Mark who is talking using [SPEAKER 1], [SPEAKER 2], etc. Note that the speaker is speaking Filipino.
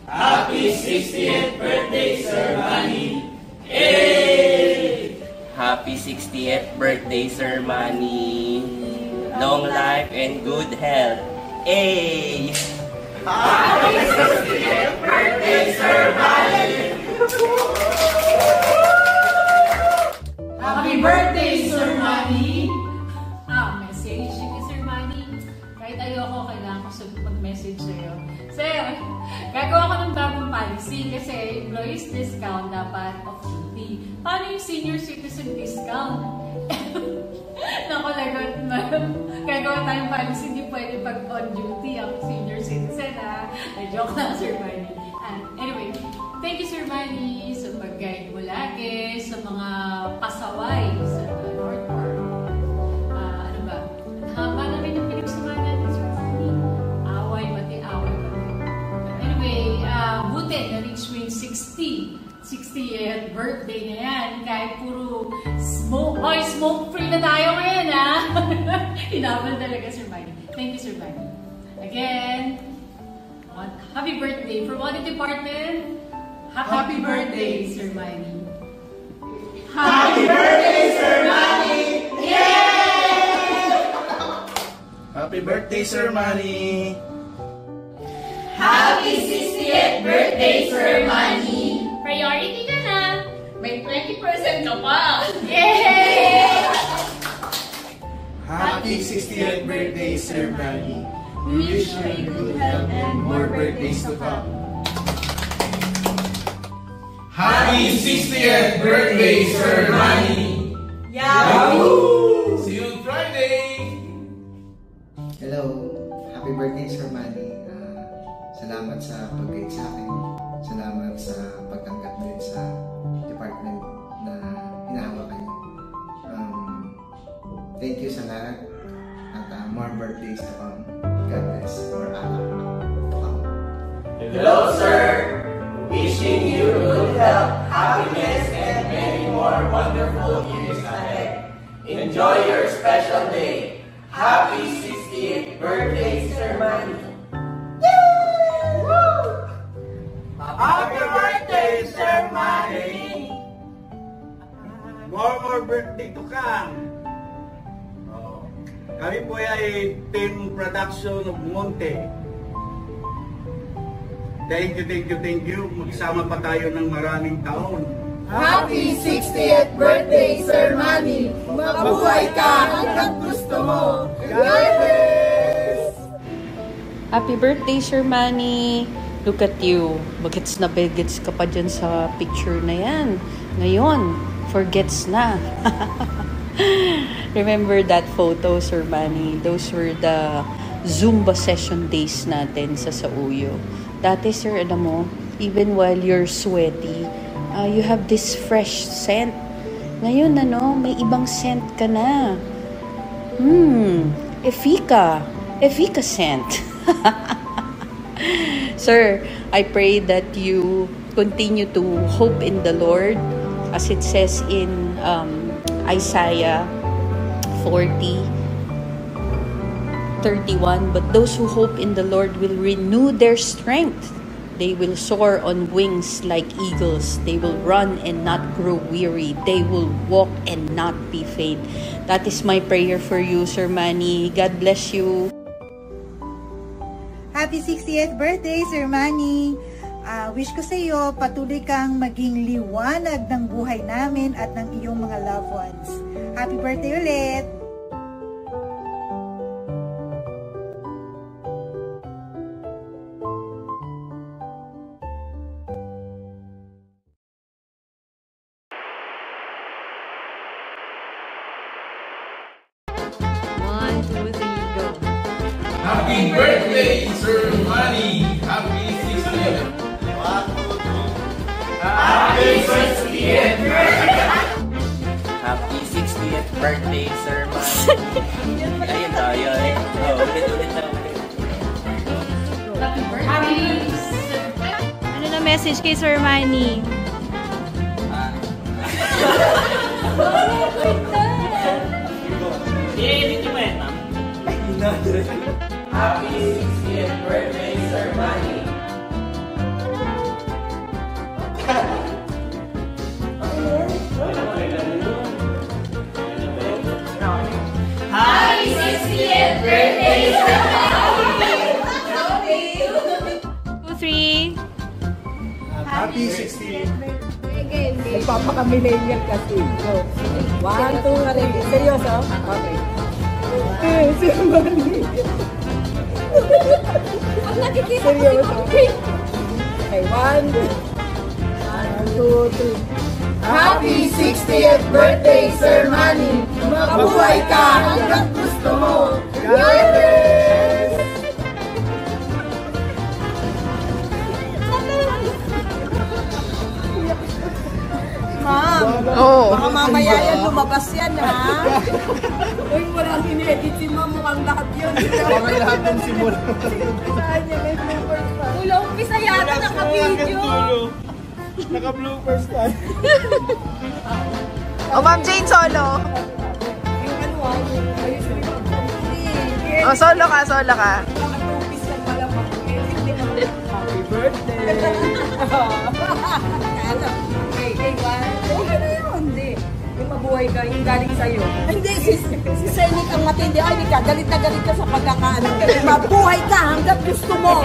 [SPEAKER 1] Happy 60th birthday, Sir Manny! Hey!
[SPEAKER 2] Happy 60th birthday, Sir Manny! Long life and good health! Hey!
[SPEAKER 1] Happy 60th birthday, Sir Manny!
[SPEAKER 3] Happy birthday, Sir Manny! Message kay Sir Manny. Kahit ayoko, kailangan ko mag-message sa'yo. Sir, gagawa ko ng bagong policy kasi employees discount dapat off-duty. Paano yung senior citizen discount? Naku, lagot, ma'am. Gagawa tayong policy, hindi pwede pag on-duty ang senior citizen, ha? Joke lang, Sir Manny. Anyway, thank you, Sir Manny, sa pag-guide mo lagi, sa mga pasaway sa North Park. Ano ba? Haba namin yung pinagsamahan natin, Sir Manny. Away, pati away pa. Anyway, buti na-reach mo yung 60th birthday na yan. Kahit puro smoke-free na tayo ngayon, ha? Hinabal talaga, Sir Manny. Thank you, Sir Manny. Again, happy birthday. From audit department, happy birthday, Sir Manny.
[SPEAKER 1] Happy birthday, Sir Manny! Yay!
[SPEAKER 4] Happy birthday, Sir Manny!
[SPEAKER 1] Happy 60th birthday, Sir Manny!
[SPEAKER 3] Priority ka na. May 20% ka pa. Yay!
[SPEAKER 4] Happy 60th birthday, Sir Manny! We wish you good health and more birthdays to come.
[SPEAKER 1] Happy 60th birthday, Sir Manny!
[SPEAKER 4] Yahoo! See you on Friday!
[SPEAKER 5] Hello! Happy birthday, Sir Manny. Salamat sa pag-guide sa akin. Salamat sa pagtanggap din sa department na hinahawakan niyo. Thank you sa lahat. At more birthdays to come. God bless. More anak to come.
[SPEAKER 1] Hello, sir! Wishing you good health, happiness, and many more wonderful years ahead. Enjoy your special day. Happy 60th birthday, Sir Manny! Happy birthday, Sir Manny!
[SPEAKER 4] More birthday to come! Kami po ay Team Production of Monte. Thank you. Magsama pa tayo ng maraming taon.
[SPEAKER 1] Happy 60th birthday, Sir Manny! Mabuhay ka hanggang gusto mo! God bless!
[SPEAKER 6] Happy birthday, Sir Manny! Look at you. Bagets na bagets ka pa dyan sa picture na yan. Ngayon, forgets na. Remember that photo, Sir Manny? Those were the Zumba session days natin sa Sauyo. Dati, sir, alam mo, even while you're sweaty, you have this fresh scent. Ngayon, may ibang scent ka na. Efika scent. Sir, I pray that you continue to hope in the Lord, as it says in Isaiah 40:31. But those who hope in the Lord will renew their strength. They will soar on wings like eagles. They will run and not grow weary. They will walk and not be faint. That is my prayer for you, Sir Manny. God bless you.
[SPEAKER 7] Happy 60th birthday, Sir Manny! Wish ko sa iyo, patuloy kang maging liwanag ng buhay namin at ng iyong mga loved ones. Happy birthday ulit!
[SPEAKER 1] Happy birthday, Sir Manny! Happy 60th! Happy 60th birthday!
[SPEAKER 2] Happy 60th birthday, Sir Manny! Ayun tayo eh. Ulit na.
[SPEAKER 3] Happy birthday!
[SPEAKER 8] Ano na message kay Sir Manny?
[SPEAKER 2] I-edit nyo ba yan, ma'am?
[SPEAKER 1] Happy 60th birthday, Sir Manny!
[SPEAKER 4] Happy 60th.
[SPEAKER 9] Nagpapaka-millennial kasi. So, 1, 2, 3. Seryoso? Okay. Sir Manny. Seryoso? Okay, 1, 2, 3.
[SPEAKER 1] Happy 60th birthday, Sir Manny! Mabuhay ka hanggang gusto mo! Yes!
[SPEAKER 9] Ma'am, baka mamaya yan lumabas yan, ha? Uy, walang in-edit si ma'am, mukhang lahat yun.
[SPEAKER 4] Baka lahat ng simula.
[SPEAKER 9] Saan niya, may bloopers pa. Ulang umpisa yata naka-video.
[SPEAKER 4] Naka-bloopers tayo.
[SPEAKER 10] O, Ma'am Jane, solo.
[SPEAKER 9] Yung ano, yung ayos mo yung
[SPEAKER 10] O, solo ka, solo ka.
[SPEAKER 9] naka-tupis lang pala, ma'am. Happy birthday! Okay, ano yun? Hindi. Yung mabuhay ka, yung galing sa'yo. Hindi, si Senik ang matindi. Ay, ka, galit na galit ka sa pagkakaano. Mabuhay ka hanggat gusto mo.